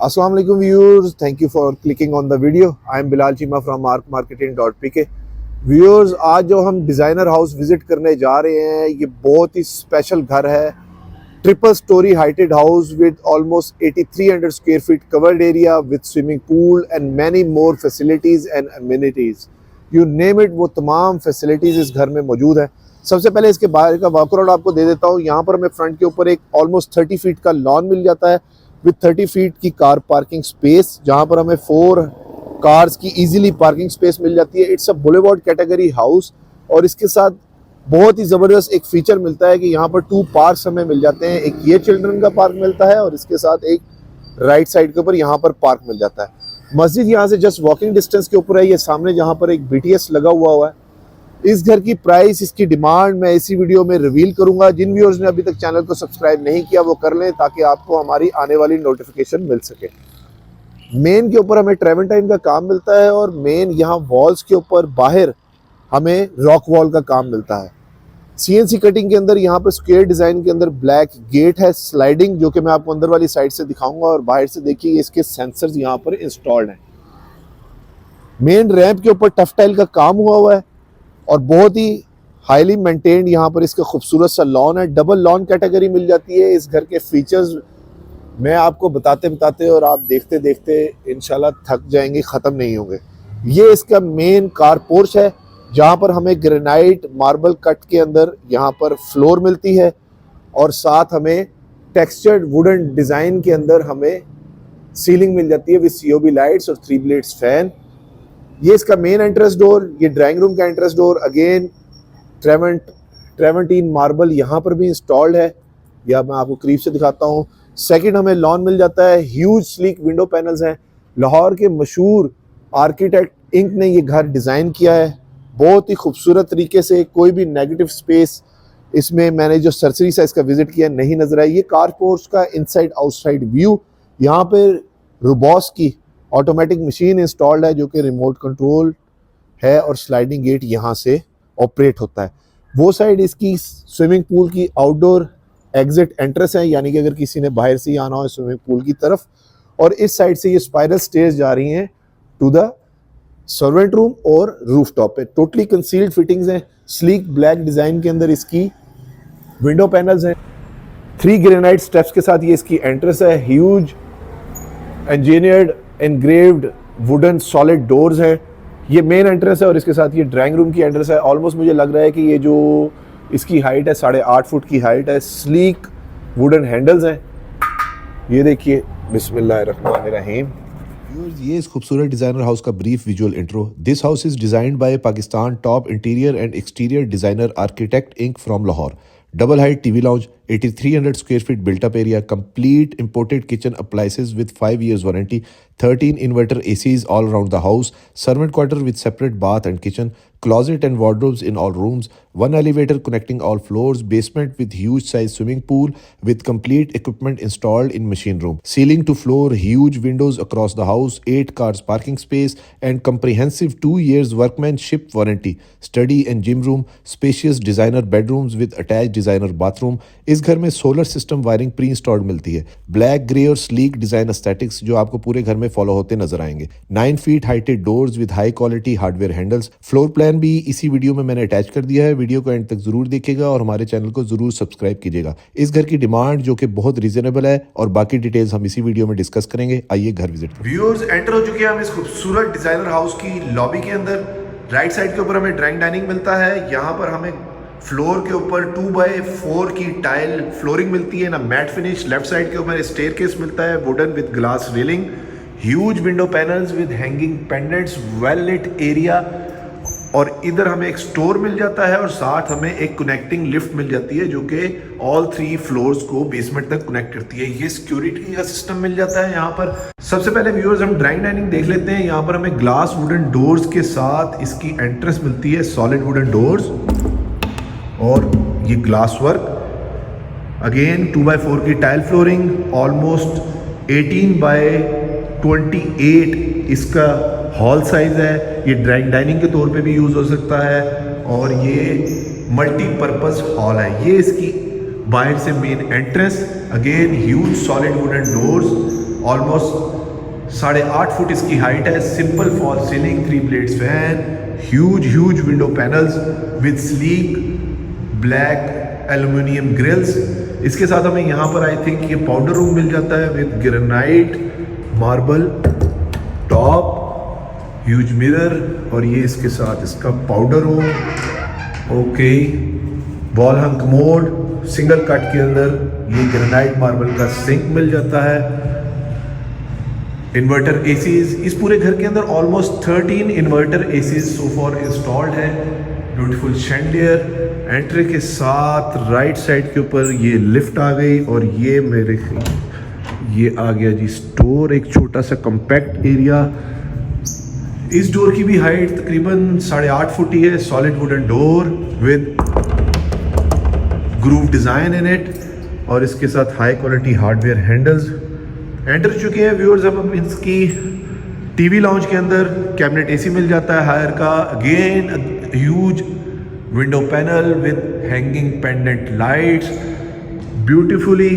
Assalamu alaikum viewers, thank you for clicking on the video. I am Bilal Chima from marketing.pk. Viewers, आज जो हम designer house visit करने जा रहे हैं, ये बहुत ही स्पेशल घर है। Triple storey heighted house with almost 8300 square feet covered area with swimming pool and many more facilities and amenities. You name it, वो तमाम फैसिलिटीज़ इस घर में मौजूद है। सबसे पहले इसके बाहर का वॉकआउट आपको दे देता हूँ। यहाँ पर हमें फ्रंट के ऊपर एक ऑलमोस्ट 30 फीट का लॉन मिल जाता है विद 30 फीट की कार पार्किंग स्पेस, जहाँ पर हमें 4 कार्स की इजीली पार्किंग स्पेस मिल जाती है। It's a boulevard category house और इसके साथ बहुत ही ज़बरदस्त एक फीचर मिलता है कि यहाँ पर 2 पार्क्स हमें मिल जाते हैं। एक ये चिल्ड्रन का पार्क मिलता है और इसके साथ एक राइट साइड के ऊपर यहाँ पर पार्क मिल जाता है। मस्जिद यहाँ से जस्ट वॉकिंग डिस्टेंस के ऊपर है। ये सामने जहाँ पर एक BTS लगा हुआ है। इस घर की प्राइस, इसकी डिमांड मैं इसी वीडियो में रिवील करूंगा। जिन व्यूअर्स ने अभी तक चैनल को सब्सक्राइब नहीं किया वो कर लें ताकि आपको हमारी आने वाली नोटिफिकेशन मिल सके। मेन के ऊपर हमें ट्रेवेंटाइन का काम मिलता है और मेन यहाँ वॉल्स के ऊपर बाहर हमें रॉक वॉल का काम मिलता है। CNC कटिंग के अंदर यहाँ पर स्क्वायर डिज़ाइन के अंदर ब्लैक गेट है स्लाइडिंग, जो कि मैं आपको अंदर वाली साइड से दिखाऊंगा। और बाहर से देखिए इसके सेंसर्स यहाँ पर इंस्टॉल्ड हैं। मेन रैंप के ऊपर टफ टाइल का काम हुआ है और बहुत ही हाईली मेंटेन्ड यहाँ पर इसका खूबसूरत सा लॉन है। डबल लॉन कैटेगरी मिल जाती है। इस घर के फीचर्स मैं आपको बताते बताते और आप देखते देखते इंशाल्लाह थक जाएंगे, ख़त्म नहीं होंगे। ये इसका मेन कार पोर्च है जहाँ पर हमें ग्रेनाइट मार्बल कट के अंदर यहाँ पर फ्लोर मिलती है और साथ हमें टेक्सचर्ड वुडन डिज़ाइन के अंदर हमें सीलिंग मिल जाती है विद COB लाइट्स और 3 ब्लेड्स फैन। ये इसका मेन एंट्रेंस डोर, ये ड्राइंग रूम का एंट्रेंस डोर अगेन ट्रेवेंटीन मार्बल यहाँ पर भी इंस्टॉल्ड है। या मैं आपको करीब से दिखाता हूँ। सेकंड हमें लॉन मिल जाता है। ह्यूज स्लीक विंडो पैनल्स हैं। लाहौर के मशहूर आर्किटेक्ट इंक ने ये घर डिज़ाइन किया है बहुत ही खूबसूरत तरीके से। कोई भी नेगेटिव स्पेस इसमें मैंने जो सर्सरी साइज का विजिट किया नहीं नजर आई। ये कार पोर्च का इनसाइड आउटसाइड व्यू। यहाँ पर रोबॉस की ऑटोमेटिक मशीन इंस्टॉल्ड है जो कि रिमोट कंट्रोल है और स्लाइडिंग गेट यहाँ से ऑपरेट होता है। वो साइड इसकी स्विमिंग पूल की आउटडोर एग्जिट एंट्रेंस है, यानी कि अगर किसी ने बाहर से ही आना हो स्विमिंग पूल की तरफ। और इस साइड से ये स्पाइरल स्टेयर्स जा रही हैं टू द सर्वेंट रूम और रूफ टॉप पे। टोटली कंसील्ड फिटिंग्स हैं। स्लीक ब्लैक डिज़ाइन के अंदर इसकी विंडो पैनल्स हैं। 3 ग्रेनाइट स्टेप्स के साथ ये इसकी एंट्रेंस है। Huge engineered engraved wooden solid doors है। ये मेन एंट्रेंस है और इसके साथ ये ड्राइंग रूम की एंट्रेंस है। ऑलमोस्ट मुझे लग रहा है कि ये जो इसकी हाइट है 8.5 फुट की हाइट है। स्लीक वुडन हैंडल्स हैं। ये देखिए, बिस्मिल्लाहिर्रहमानिर्रहीम। ये इस खूबसूरत डिजाइनर हाउस का brief visual intro. This house is designed by Pakistan top interior and exterior designer architect inc from Lahore. Double height TV lounge, 8300 square feet built up area, complete imported kitchen appliances with 5 years warranty, 13 inverter ACs all around the house, servant quarter with separate bath and kitchen, closet and wardrobes in all rooms, 1 elevator connecting all floors, basement with huge size swimming pool with complete equipment installed in machine room, ceiling to floor, huge windows across the house, 8 cars parking space and comprehensive 2 years workmanship warranty, study and gym room, spacious designer bedrooms with attached designer bathroom. इस घर में solar system wiring pre installed मिलती है। Black, grey और sleek design aesthetics जो आपको पूरे घर में फॉलो होते नजर आएंगे। 9 feet heighted doors with high quality hardware handles. Floor plan भी इसी वीडियो में मैंने अटैच कर दिया है। वीडियो को एंड तक जरूर देखिएगा और हमारे चैनल को जरूर सब्सक्राइब कीजिएगा। इस घर की डिमांड जो कि बहुत रीजनेबल है और बाकी डिटेल्स हम इसी वीडियो में डिस्कस करेंगे। आइए घर विजिट करें। व्यूअर्स, एंटर हो चुके हैं हम इस खूबसूरत डिजाइनर हाउस की लॉबी के अंदर। राइट साइड के ऊपर हमें ड्राइंग डाइनिंग मिलता है। यहाँ पर हमें फ्लोर के ऊपर 2x4 की टाइल फ्लोरिंग मिलती है ना, मैट फिनिश। लेफ्ट साइड के ऊपर स्टेयरकेस मिलता है wooden with glass railing, huge window panels with hanging pendants, well lit area. और इधर हमें एक स्टोर मिल जाता है और साथ हमें एक कनेक्टिंग लिफ्ट मिल जाती है जो कि ऑल 3 फ्लोर्स को बेसमेंट तक कनेक्ट करती है। ये सिक्योरिटी का सिस्टम मिल जाता है यहाँ पर। सबसे पहले व्यूअर्स हम ड्राइंग डाइनिंग देख लेते हैं। यहाँ पर हमें ग्लास वुडन डोर्स के साथ इसकी एंट्रेंस मिलती है, सॉलिड वुडन डोर्स और ये ग्लास वर्क। अगेन 2x4 की टाइल फ्लोरिंग, ऑलमोस्ट 18 बाय 28 इसका हॉल साइज है। ये ड्राइंग डाइनिंग के तौर पे भी यूज़ हो सकता है और ये मल्टीपर्पज़ हॉल है। ये इसकी बाहर से main entrance. Again huge solid wooden doors almost 8.5 foot इसकी हाइट है, simple fall ceiling, 3 blades fan, huge window panels with sleek black aluminium grills. इसके साथ हमें यहाँ पर आई थिंक ये पाउडर रूम मिल जाता है with granite marble top, huge mirror, और ये इसके साथ इसका powder room. Okay, wall hung commode, single cut के अंदर ये ग्रेनाइट मार्बल का सिंक मिल जाता है। इन्वर्टर एसीज इस पूरे घर के अंदर almost 13 inverter ACs so for installed है। ब्यूटीफुल शैंडियर, एंट्री के साथ राइट साइड के ऊपर ये लिफ्ट आ गई, और ये आ गया जी स्टोर, एक छोटा सा कम्पैक्ट एरिया। इस डोर की भी हाइट तकरीबन 8.5 फुट ही है, solid wooden door with groove design in it, और इसके साथ high quality hardware handles. Enter चुके हैं व्यूअर्स अब इसकी टीवी लाउंज के अंदर। कैबिनेट एसी मिल जाता है हायर का, again huge window panel with hanging pendant lights, beautifully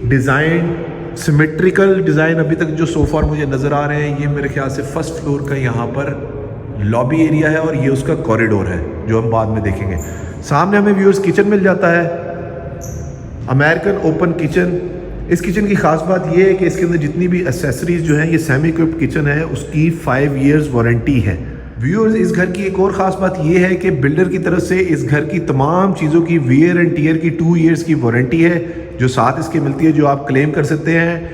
design, symmetrical design. अभी तक जो सोफा मुझे नज़र आ रहे हैं ये मेरे ख्याल से फर्स्ट फ्लोर का यहाँ पर लॉबी एरिया है, और ये उसका कॉरिडोर है जो हम बाद में देखेंगे। सामने हमें व्यूअर्स किचन मिल जाता है, अमेरिकन ओपन किचन। इस किचन की खास बात ये है कि इसके अंदर जितनी भी एसेसरीज जो है, ये सेमी इक्विप्ड किचन है, उसकी 5 इयर्स वारंटी है। व्यूअर्स इस घर की एक और ख़ास बात ये है कि बिल्डर की तरफ से इस घर की तमाम चीज़ों की वियर एंड टीयर की 2 इयर्स की वारंटी है जो साथ इसके मिलती है, जो आप क्लेम कर सकते हैं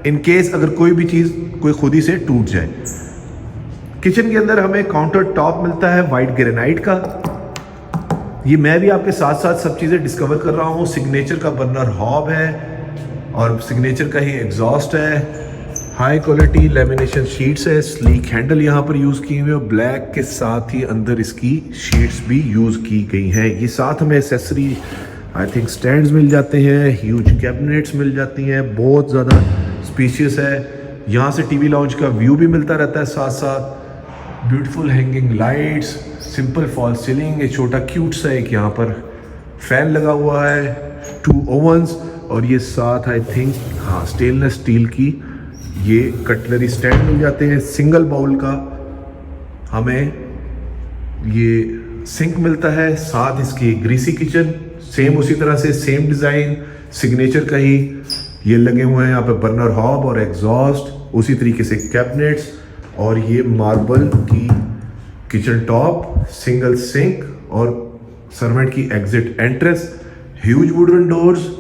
इन केस अगर कोई भी चीज़ कोई खुद ही से टूट जाए। किचन के अंदर हमें काउंटर टॉप मिलता है वाइट ग्रेनाइट का। ये मैं भी आपके साथ साथ सब चीज़ें डिस्कवर कर रहा हूँ। सिग्नेचर का बर्नर हॉब है और सिग्नेचर का ही एग्जॉस्ट है। हाई क्वालिटी लेमिनेशन शीट्स है, स्लीक हैंडल यहाँ पर यूज़ किए हुए, और ब्लैक के साथ ही अंदर इसकी शीट्स भी यूज़ की गई हैं। ये साथ हमें एसेसरी आई थिंक स्टैंड्स मिल जाते हैं, ह्यूज कैबिनेट्स मिल जाती हैं, बहुत ज़्यादा स्पेशियस है। यहाँ से टीवी लाउंज का व्यू भी मिलता रहता है साथ साथ। Beautiful hanging lights, simple fall ceiling, एक छोटा क्यूट सा एक यहाँ पर फैन लगा हुआ है, 2 ओवंस, और ये साथ आई थिंक हाँ स्टेनलेस स्टील की ये कटलरी स्टैंड मिल जाते हैं। सिंगल बाउल का हमें ये सिंक मिलता है, साथ इसकी ग्रीसी किचन, सेम उसी तरह से सेम डिज़ाइन, सिग्नेचर का ही ये लगे हुए हैं यहाँ पे बर्नर हॉब और एग्जॉस्ट, उसी तरीके से कैबिनेट्स, और ये मार्बल की किचन टॉप, सिंगल सिंक और सर्वेंट की exit entrance, huge wooden doors,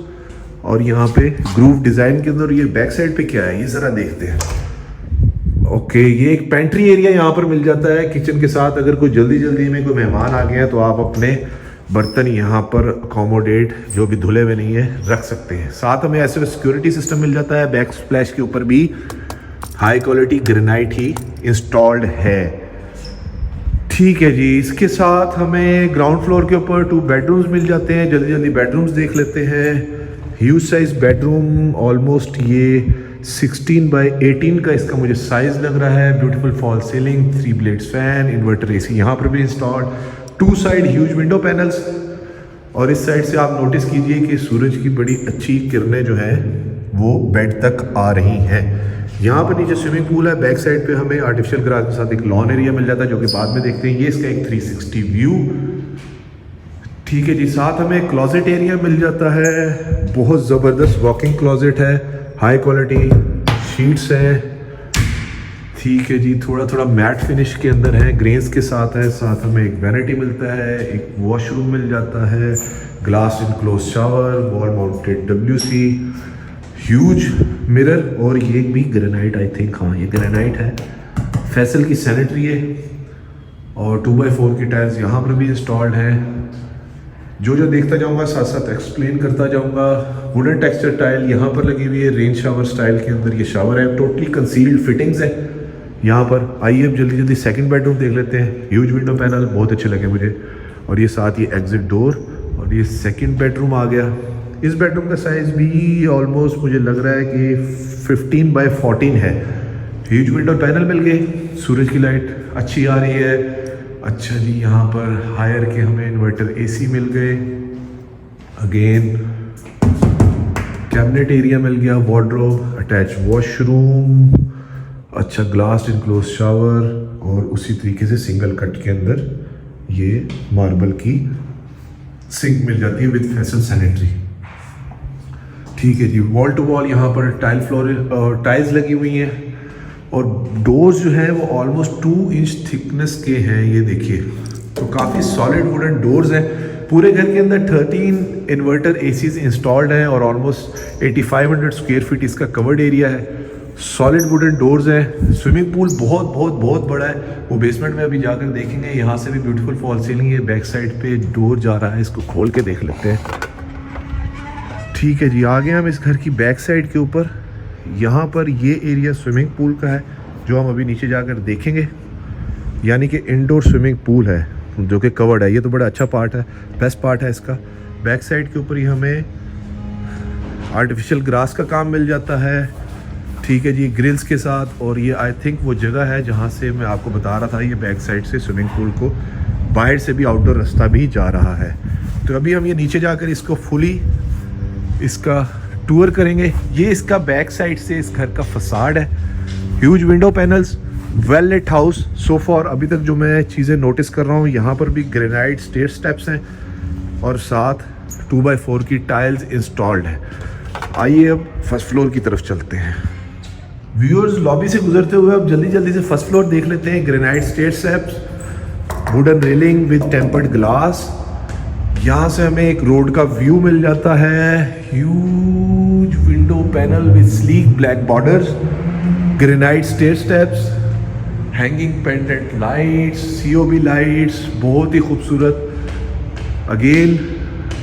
और यहाँ पे ग्रूव डिज़ाइन के अंदर ये बैक साइड पे क्या है ये ज़रा देखते हैं। ओके, ये एक पेंट्री एरिया यहाँ पर मिल जाता है किचन के साथ। अगर कोई जल्दी में कोई मेहमान आ गए हैं तो आप अपने बर्तन यहाँ पर अकोमोडेट जो भी धुले हुए नहीं है रख सकते हैं। साथ हमें ऐसे सिक्योरिटी सिस्टम मिल जाता है, बैक स्प्लैश के ऊपर भी हाई क्वालिटी ग्रेनाइट ही इंस्टॉल्ड है। ठीक है जी, इसके साथ हमें ग्राउंड फ्लोर के ऊपर 2 बेडरूम्स मिल जाते हैं। जल्दी बेडरूम्स देख लेते हैं। ह्यूज साइज बेडरूम, ऑलमोस्ट ये 16 बाय 18 का इसका मुझे साइज लग रहा है। Beautiful fall ceiling, 3 blades fan, inverter AC यहाँ पर भी installed, 2 side huge window panels, और इस साइड से आप नोटिस कीजिए कि सूरज की बड़ी अच्छी किरणें जो हैं वो बेड तक आ रही हैं। यहाँ पर नीचे स्विमिंग पूल है, बैक साइड पे हमें आर्टिफिशियल ग्रास के साथ एक लॉन एरिया मिल जाता है जो कि बाद में देखते हैं। ये इसका एक 360 व्यू। ठीक है जी, साथ हमें क्लोजेट एरिया मिल जाता है, बहुत ज़बरदस्त वॉकिंग क्लोजेट है, हाई क्वालिटी शीट्स हैं। ठीक है जी, थोड़ा मैट फिनिश के अंदर है, ग्रेन्स के साथ है। साथ हमें एक वैनिटी मिलता है, एक वॉशरूम मिल जाता है, glass enclose shower, wall mounted WC, huge mirror, और ये भी ग्रेनाइट आई थिंक, हाँ ये ग्रेनाइट है। फैसल की सैनिटरी है, और 2x4 की टाइल्स यहाँ पर भी इंस्टॉल्ड हैं। जो देखता जाऊँगा साथ साथ एक्सप्लेन करता जाऊँगा। वुडन टेक्सचर टाइल यहाँ पर लगी हुई है, रेन शावर स्टाइल के अंदर ये शावर है, टोटली कंसील्ड फिटिंग्स है यहाँ पर। आइए अब जल्दी सेकंड बेडरूम देख लेते हैं। ह्यूज विंडो पैनल बहुत अच्छे लगे मुझे, और ये साथ ये एग्जिट डोर, और ये सेकंड बेडरूम आ गया। इस बेडरूम का साइज़ भी ऑलमोस्ट मुझे लग रहा है कि 15 बाय 14 है। ह्यूज विंडो पैनल मिल गए, सूरज की लाइट अच्छी आ रही है। अच्छा जी, यहाँ पर हायर के हमें इन्वर्टर एसी मिल गए, अगेन कैबिनेट एरिया मिल गया, वार्डरोब, अटैच वॉशरूम, अच्छा ग्लास इनक्लोज शावर, और उसी तरीके से सिंगल कट के अंदर ये मार्बल की सिंक मिल जाती है विद फेसल सैनिटरी। ठीक है जी, वॉल टू वॉल यहाँ पर टाइल्स लगी हुई हैं, और डोर्स जो हैं वो ऑलमोस्ट 2 इंच थिकनेस के हैं, ये देखिए। तो काफ़ी सॉलिड वुडन डोर्स हैं। पूरे घर के अंदर 13 इन्वर्टर एसीज इंस्टॉल्ड हैं और ऑलमोस्ट 8500 स्क्वायर फीट इसका कवर्ड एरिया है। सॉलिड वुडन डोर्स हैं। स्विमिंग पूल बहुत बहुत बहुत बड़ा है, वो बेसमेंट में अभी जाकर देखेंगे। यहाँ से भी ब्यूटीफुल फॉल सीलिंग है, बैक साइड पे डोर जा रहा है, इसको खोल के देख लेते हैं। ठीक है जी, आगे हम इस घर की बैक साइड के ऊपर, यहाँ पर ये एरिया स्विमिंग पूल का है जो हम अभी नीचे जाकर देखेंगे। यानी कि इंडोर स्विमिंग पूल है जो कि कवर्ड है। ये तो बड़ा अच्छा पार्ट है, बेस्ट पार्ट है इसका। बैक साइड के ऊपर ही हमें आर्टिफिशियल ग्रास का काम मिल जाता है। ठीक है जी, ग्रिल्स के साथ। और ये आई थिंक वो जगह है जहाँ से मैं आपको बता रहा था, ये बैक साइड से स्विमिंग पूल को बाहर से भी आउटडोर रास्ता भी जा रहा है। तो अभी हम ये नीचे जाकर इसको फुली इसका टूर करेंगे। ये इसका बैक साइड से इस घर का फसाड है। Huge window panels, well lit house. So for अभी तक जो मैं चीज़ें नोटिस कर रहा हूँ, यहाँ पर भी ग्रेनाइट स्टेयर स्टेप्स हैं और साथ 2x4 की टाइल्स इंस्टॉल्ड है। आइए अब फर्स्ट फ्लोर की तरफ चलते हैं। व्यूअर्स, लॉबी से गुजरते हुए अब जल्दी जल्दी से फर्स्ट फ्लोर देख लेते हैं। Granite stair steps, wooden railing with tempered glass. यहाँ से हमें एक रोड का व्यू मिल जाता है। Huge window panel with sleek black borders, granite stair steps, hanging pendant lights, COB lights, बहुत ही खूबसूरत। Again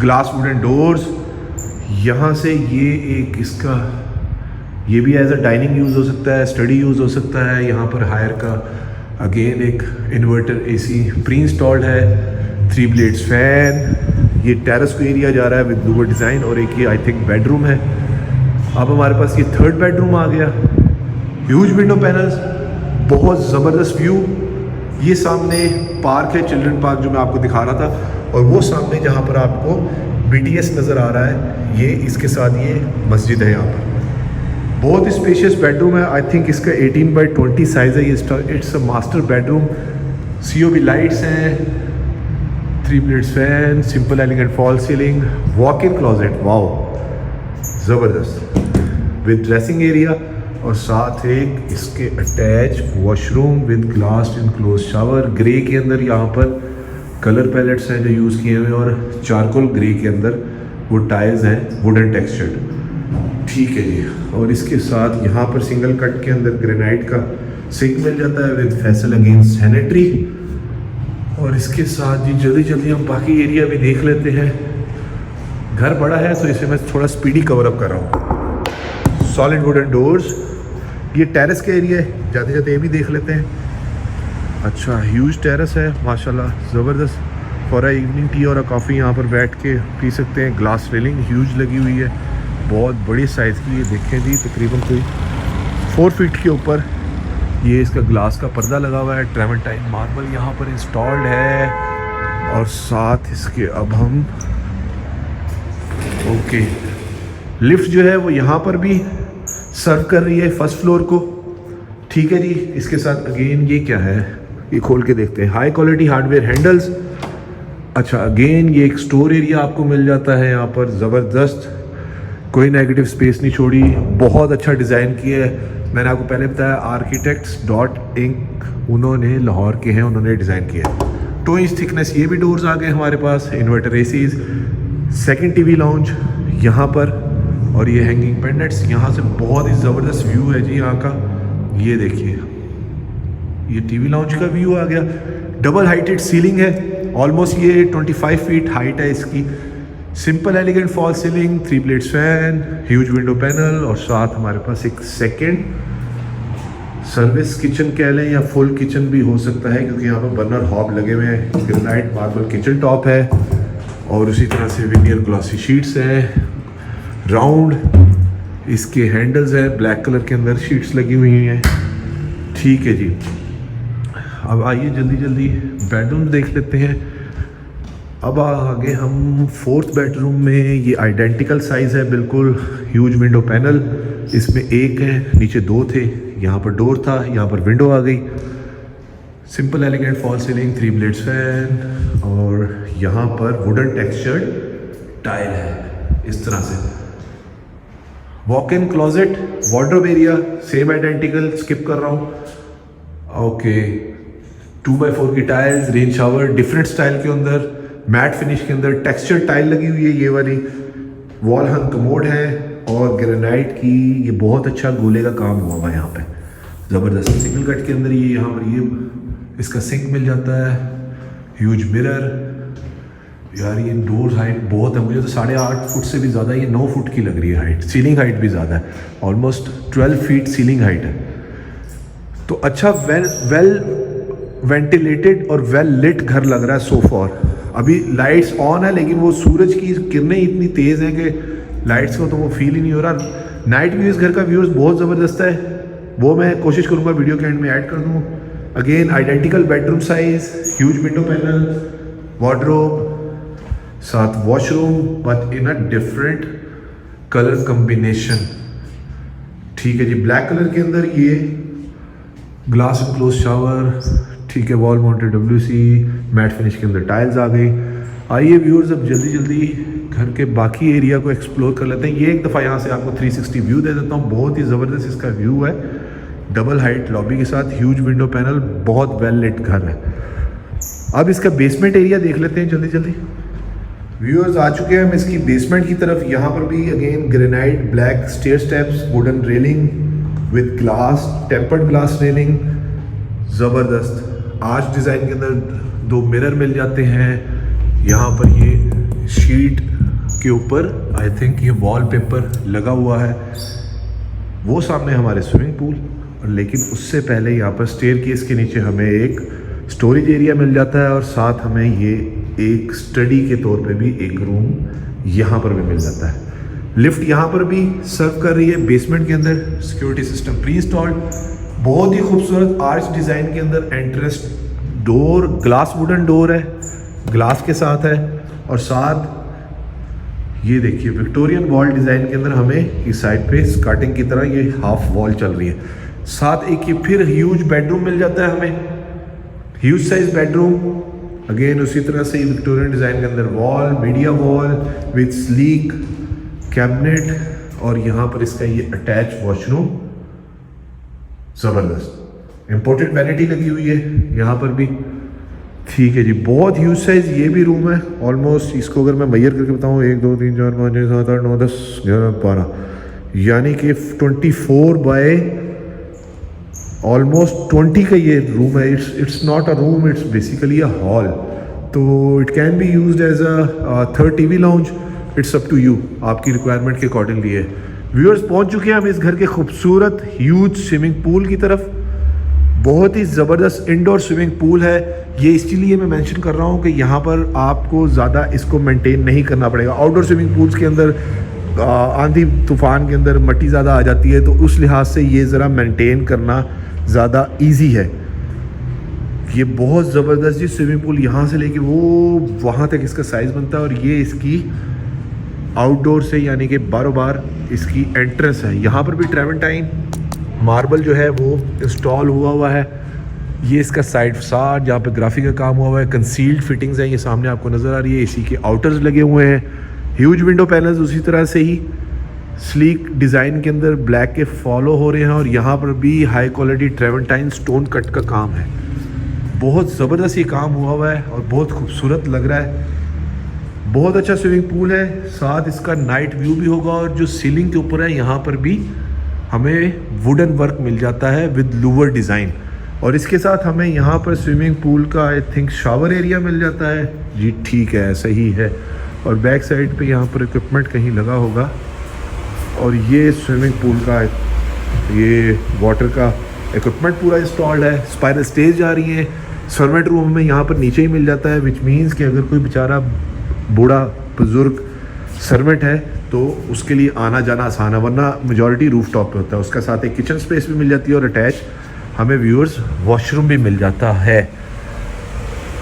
glass wooden doors. यहाँ से ये एक इसका ये भी एज अ डाइनिंग यूज़ हो सकता है, स्टडी यूज़ हो सकता है। यहाँ पर हायर का अगेन एक इन्वर्टर एसी प्री इंस्टॉल्ड है, 3 ब्लेड्स फैन। ये टेरेस को एरिया जा रहा है विद लूवर डिज़ाइन, और एक ये आई थिंक बेडरूम है। अब हमारे पास ये 3rd बेडरूम आ गया। ह्यूज विंडो पैनल्स, बहुत ज़बरदस्त व्यू। ये सामने पार्क है, चिल्ड्रन पार्क, जो मैं आपको दिखा रहा था। और वो सामने जहाँ पर आपको BTS नज़र आ रहा है, ये इसके साथ ये मस्जिद है। यहाँ पर बहुत ही स्पेशियस बेडरूम है। आई थिंक इसका 18x20 साइज़ है। ये it's a master bedroom. COB lights हैं, 3 blades fan, simple elegant fall ceiling, walk in closet, wow ज़बरदस्त, विद ड्रेसिंग एरिया, और साथ एक इसके attach washroom with glass enclose shower. Grey के अंदर यहाँ पर कलर पैलेट्स हैं जो यूज़ किए हुए, और चारकोल ग्रे के अंदर वो टाइल्स हैं वुडन टेक्सचर्ड। ठीक है जी, और इसके साथ यहाँ पर सिंगल कट के अंदर ग्रेनाइट का सिंक मिल जाता है विद फेसल अगेंस्ट सैनिटरी। और इसके साथ जी जल्दी जल्दी हम बाकी एरिया भी देख लेते हैं। घर बड़ा है तो इसे मैं थोड़ा स्पीडी कवर अप कर रहा हूँ। सॉलिड वुडन डोर्स, ये टेरेस का एरिया है, जाते जाते ये भी देख लेते हैं। अच्छा, ह्यूज टेरेस है माशाल्लाह, ज़बरदस्त। फॉर इवनिंग टी और अ कॉफ़ी यहाँ पर बैठ के पी सकते हैं। ग्लास रेलिंग ह्यूज लगी हुई है, बहुत बड़ी साइज़ की। ये देखें जी, तकरीबन कोई 4 फीट के ऊपर ये इसका ग्लास का पर्दा लगा हुआ है। ट्रेमेंटाइन मार्बल यहाँ पर इंस्टॉल्ड है, और साथ इसके अब हम ओके लिफ्ट जो है वो यहाँ पर भी सर्व कर रही है फर्स्ट फ्लोर को। ठीक है जी, इसके साथ अगेन ये क्या है, ये खोल के देखते हैं। High quality hardware handles. अच्छा, अगेन ये एक स्टोर एरिया आपको मिल जाता है यहाँ पर, ज़बरदस्त, कोई नेगेटिव स्पेस नहीं छोड़ी, बहुत अच्छा डिज़ाइन किया है। मैंने आपको पहले बताया architects.inc उन्होंने लाहौर के हैं, उन्होंने डिज़ाइन किया है। 2 इंच थिकनेस ये भी डोर्स आ गए हमारे पास। Inverter ACs, 2nd TV lounge यहाँ पर, और ये हैंगिंग पेंडेंट्स। यहाँ से बहुत ही ज़बरदस्त व्यू है जी यहाँ का। ये देखिए, ये TV लाउंज का व्यू आ गया। डबल हाइटेड सीलिंग है, ऑलमोस्ट ये 25 फीट हाइट है इसकी। Simple elegant fall ceiling, 3 blades fan, huge window panel, और साथ हमारे पास एक 2nd सर्विस किचन कह लें या फुल किचन भी हो सकता है, क्योंकि यहाँ पर बर्नर हॉब लगे हुए हैं। ग्रेनाइट मार्बल किचन टॉप है, और उसी तरह से विनियर ग्लॉसी शीट्स हैं। राउंड इसके हैंडल्स हैं, ब्लैक कलर के अंदर शीट्स लगी हुई हैं। ठीक है जी, अब आइए जल्दी जल्दी बेडरूम देख लेते हैं। अब आगे हम 4th बेडरूम में, ये आइडेंटिकल साइज़ है बिल्कुल। ह्यूज विंडो पैनल, इसमें एक है, नीचे दो थे, यहाँ पर डोर था, यहाँ पर विंडो आ गई। Simple elegant fall ceiling, 3 blades fan और यहाँ पर वुडन टेक्सचर्ड टाइल है इस तरह से। Walk in closet, wardrobe area same identical, skip कर रहा हूँ। ओके, 2x4 की tiles, rain shower different style के अंदर, मैट फिनिश के अंदर टेक्सचर टाइल लगी हुई है ये वाली। वॉल हंग कमोड है और ग्रेनाइट की ये बहुत अच्छा गोले का काम हुआ हुआ है यहाँ पे, ज़बरदस्त। सिंगल कट के अंदर ये यहाँ पर ये इसका सिंक मिल जाता है, ह्यूज मिरर। यार ये डोर हाइट बहुत है, मुझे तो 8.5 फुट से भी ज़्यादा, ये 9 फुट की लग रही है हाइट। सीलिंग हाइट भी ज़्यादा है, ऑलमोस्ट 12 फीट सीलिंग हाइट है। तो अच्छा वेल वेंटिलेटेड और वेल लिट घर लग रहा है सो फॉर। अभी लाइट्स ऑन है लेकिन वो सूरज की किरणें इतनी तेज़ हैं कि लाइट्स को तो वो फील ही नहीं हो रहा। नाइट व्यू इस घर का व्यूज़ बहुत ज़बरदस्त है, वो मैं कोशिश करूँगा वीडियो के एंड में ऐड कर दूँ। Again identical bedroom size, huge window panel, wardrobe, साथ washroom but in a different colour combination. ठीक है जी, ब्लैक कलर के अंदर ये ग्लास इनक्लोज शावर, ठीक है, wall mounted WC, matte finish के अंदर टाइल्स आ गई। आइए व्यूअर्स अब जल्दी जल्दी घर के बाकी एरिया को एक्सप्लोर कर लेते हैं। ये एक दफ़ा यहाँ से आपको 360 व्यू दे देता हूँ, बहुत ही ज़बरदस्त इसका व्यू है, डबल हाइट लॉबी के साथ, ह्यूज विंडो पैनल, बहुत वेल लिट घर है। अब इसका बेसमेंट एरिया देख लेते हैं जल्दी जल्दी। व्यूअर्स आ चुके हैं हम इसकी बेसमेंट की तरफ। यहाँ पर भी again granite black stair steps, wooden railing with glass, tempered glass railing, ज़बरदस्त। आर्च डिज़ाइन के अंदर 2 मिरर मिल जाते हैं। यहाँ पर ये शीट के ऊपर आई थिंक ये वॉलपेपर लगा हुआ है। वो सामने हमारे स्विमिंग पूल, और लेकिन उससे पहले यहाँ पर स्टेयरकेस के नीचे हमें एक स्टोरेज एरिया मिल जाता है और साथ हमें ये एक स्टडी के तौर पे भी एक रूम यहाँ पर भी मिल जाता है। लिफ्ट यहाँ पर भी सर्व कर रही है बेसमेंट के अंदर, सिक्योरिटी सिस्टम प्री इंस्टॉल्ड, बहुत ही खूबसूरत आर्च डिज़ाइन के अंदर entrance door, glass wooden door है, ग्लास के साथ है। और साथ ये देखिए विक्टोरियन वॉल डिज़ाइन के अंदर हमें इस साइड पे स्कर्टिंग की तरह ये हाफ वॉल चल रही है। साथ एक ये फिर ह्यूज बेडरूम मिल जाता है हमें, ह्यूज साइज बेडरूम। अगेन उसी तरह से विक्टोरियन डिज़ाइन के अंदर wall, media wall with sleek cabinet, और यहाँ पर इसका ये अटैच वॉशरूम, ज़बरदस्त। इम्पोर्टेड वैनिटी लगी हुई है यहाँ पर भी। ठीक है जी, बहुत ह्यूज साइज ये भी रूम है। ऑलमोस्ट इसको अगर मैं मेजर करके बताऊँ 1 2 3 4 5 6 7 8 9 10 11 12, यानी कि 24 बाय ऑलमोस्ट 20 का ये रूम है। It's not a room, it's basically a hall. तो it can be used as a third TV lounge, it's up to you, आपकी रिक्वायरमेंट के अकॉर्डिंगली है। व्यूअर्स पहुंच चुके हैं हम इस घर के खूबसूरत ह्यूज स्विमिंग पूल की तरफ। बहुत ही ज़बरदस्त इंडोर स्विमिंग पूल है। ये इसलिए मैं मेंशन कर रहा हूँ कि यहाँ पर आपको ज़्यादा इसको मेंटेन नहीं करना पड़ेगा। आउटडोर स्विमिंग पूल्स के अंदर आंधी तूफ़ान के अंदर मट्टी ज़्यादा आ जाती है, तो उस लिहाज से ये ज़रा मेंटेन करना ज़्यादा ईजी है। ये बहुत ज़बरदस्त जी स्विमिंग पूल, यहाँ से लेके वो वहाँ तक इसका साइज़ बनता है। और ये इसकी आउटडोर से यानी कि बारों बार इसकी एंट्रेंस है। यहाँ पर भी ट्रेवेंटाइन मार्बल जो है वो इंस्टॉल हुआ है। ये इसका साइड फसाड जहाँ पे ग्राफिक का काम हुआ है, कंसील्ड फिटिंग्स हैं, ये सामने आपको नज़र आ रही है। इसी के आउटर्स लगे हुए हैं, ह्यूज विंडो पैनल्स उसी तरह से ही स्लीक डिज़ाइन के अंदर ब्लैक के फॉलो हो रहे हैं। और यहाँ पर भी हाई क्वालिटी ट्रेवेंटाइन स्टोन कट का काम है। बहुत ज़बरदस्त ये काम हुआ है और बहुत खूबसूरत लग रहा है। बहुत अच्छा स्विमिंग पूल है, साथ इसका नाइट व्यू भी होगा। और जो सीलिंग के ऊपर है यहाँ पर भी हमें वुडन वर्क मिल जाता है विद लूवर डिज़ाइन। और इसके साथ हमें यहाँ पर स्विमिंग पूल का आई थिंक शावर एरिया मिल जाता है जी। ठीक है, सही है। और बैक साइड पे यहाँ पर इक्विपमेंट कहीं लगा होगा। और ये स्विमिंग पूल का ये वाटर का इक्विपमेंट पूरा इंस्टॉल्ड है। स्पाइरल स्टेज जा रही है। सर्वेंट रूम हमें यहाँ पर नीचे ही मिल जाता है, विच मीन्स कि अगर कोई बेचारा बूढ़ा बुजुर्ग सर्वेंट है तो उसके लिए आना जाना आसान है, वरना मेजॉरिटी रूफ टॉप पे होता है। उसका साथ एक किचन स्पेस भी मिल जाती है और अटैच हमें व्यूअर्स वॉशरूम भी मिल जाता है।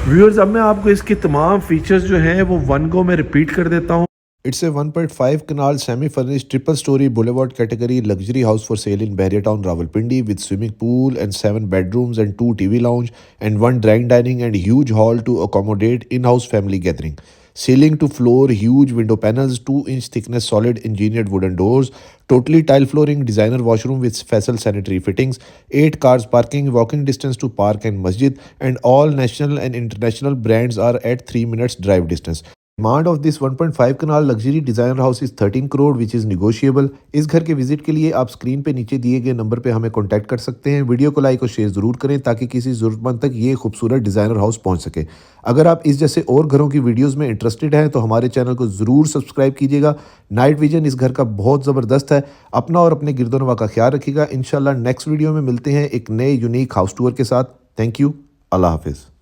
व्यूअर्स अब मैं आपको इसके तमाम फीचर्स जो हैं वो वन गो में रिपीट कर देता हूँ। It's a 1.5 canal semi-furnished triple-story boulevard category luxury house for sale in Bahriatown, Rawalpindi with swimming pool and 7 bedrooms and 2 TV lounge and 1 drying dining and huge hall to accommodate in-house family gathering. Ceiling to floor, huge window panels, 2-inch thickness solid engineered wooden doors, totally tile flooring, designer washroom with special sanitary fittings, 8 cars parking, walking distance to park and masjid, and all national and international brands are at 3 minutes drive distance. Demand of this 1.5 kanal luxury designer house is 13 crore which is negotiable. इस घर के visit के लिए आप screen पे नीचे दिए गए नंबर पे हमें कांटेक्ट कर सकते हैं। वीडियो को लाइक और शेयर ज़रूर करें ताकि किसी ज़रूरतमंद तक ये खूबसूरत डिज़ाइनर हाउस पहुंच सके। अगर आप इस जैसे और घरों की वीडियोस में इंटरेस्टेड हैं तो हमारे चैनल को ज़रूर सब्सक्राइब कीजिएगा। नाइट विजन इस घर का बहुत ज़बरदस्त है। अपना और अपने गिरदोनवा का ख्याल रखिएगा। इंशाल्लाह नेक्स्ट वीडियो में मिलते हैं एक नए यूनिक हाउस टूर के साथ। Thank you. अल्लाह हाफिज़।